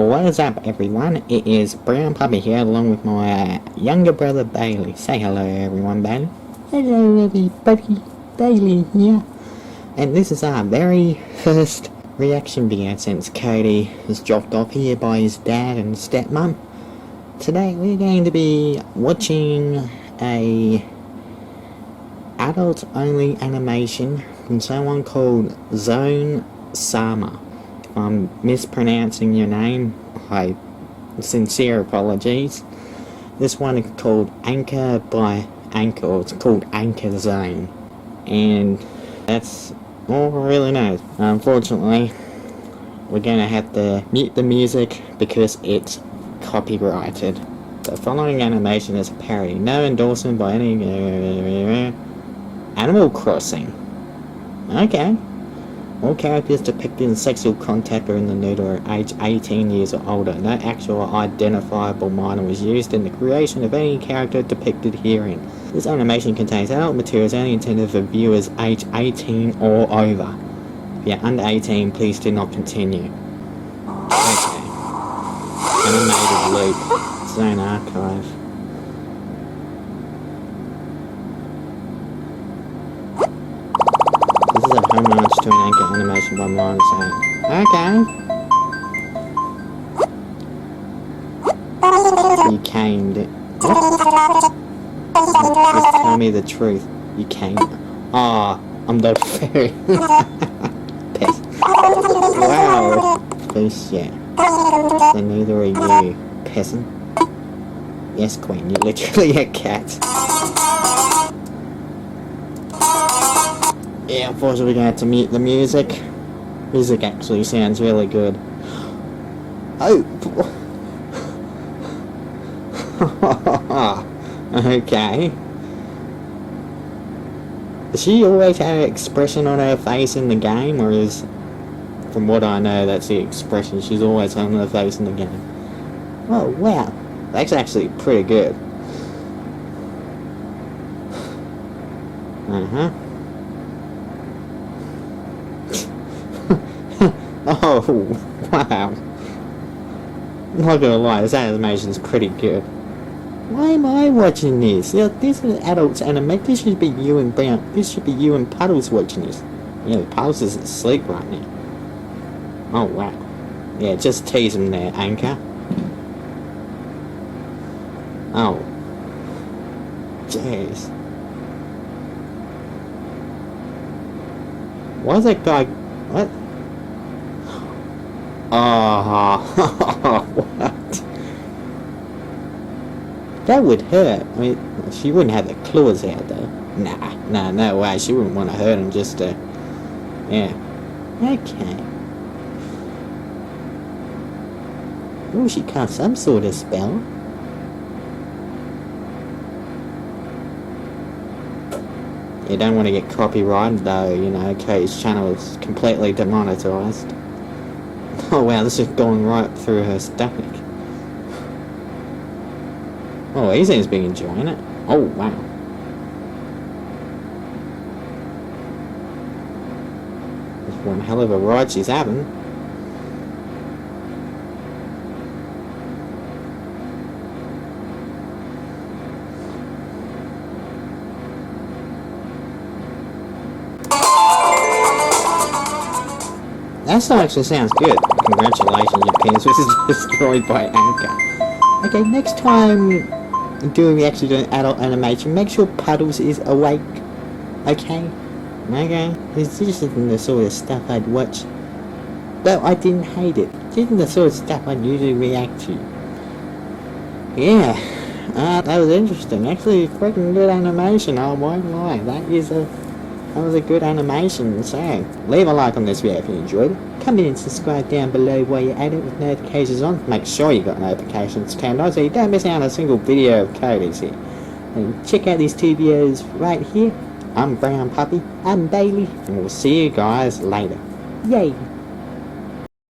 What is up, everyone? It is Brown Puppy here, along with my younger brother Bailey. Say hello, everyone, Bailey. Hello, everybody. Bailey here. And this is our very first reaction video since Kodie was dropped off here by his dad and stepmom. Today we're going to be watching a adult-only animation from someone called Zone Sama. If I'm mispronouncing your name, I sincere apologies. This one is called Ankha by Ankha, or it's called Ankha Zone. And that's all I really know. Unfortunately, we're gonna have to mute the music because it's copyrighted. The following animation is a parody. No endorsement by any Animal Crossing. Okay. All characters depicted in sexual contact are in the nude or age 18 years or older. No actual identifiable minor was used in the creation of any character depicted herein. This animation contains adult materials only intended for viewers age 18 or over. If you're under 18, please do not continue. Okay. Animated loop. Zone archive. This is a homage to an Ankha animation by Myron saying, okay. You came. What? Just tell me the truth. You came. Ah, I'm not fairy. Pest. Wow. Please, yeah. So neither are you, peasant. Yes, queen, you're literally a cat. Yeah, unfortunately we're going to have to mute the music. Music actually sounds really good. Oh! Okay. Does she always have an expression on her face in the game, or is... From what I know, that's the expression she's always on her face in the game. Oh, wow. That's actually pretty good. Uh-huh. Oh, wow. Not gonna lie, this animation's pretty good. Why am I watching this? Yeah, this is adults anime. This should be you and Brown. This should be you and Puddles watching this. Yeah, Puddles is asleep right now. Oh, wow. Yeah, just tease him there, Ankha. Oh. Jeez. Why is that guy... What? Oh, what? That would hurt. I mean, she wouldn't have the claws out though. Nah, no way. She wouldn't want to hurt him just to... Yeah. Okay. Oh, she cast some sort of spell. You don't want to get copyrighted though, you know, Kodie's channel is completely demonetized. Oh wow, this is going right through her stomach. Oh, he seems to be enjoying it. Oh wow. That's one hell of a ride she's having. That song actually sounds good. Congratulations, your penis was destroyed by Ankha. Okay, next time we actually do an adult animation, make sure Puddles is awake. Okay? Okay? This isn't the sort of stuff I'd watch. Though I didn't hate it. This isn't the sort of stuff I'd usually react to. Yeah. That was interesting. Actually, freaking good animation, I won't lie. That was a good animation, so leave a like on this video if you enjoyed it. Come in and subscribe down below while you're at it with notifications on. Make sure you got notifications turned on so you don't miss out on a single video of Kodie's here. And check out these two videos right here. I'm Brown Puppy, I'm Bailey, and we'll see you guys later. Yay!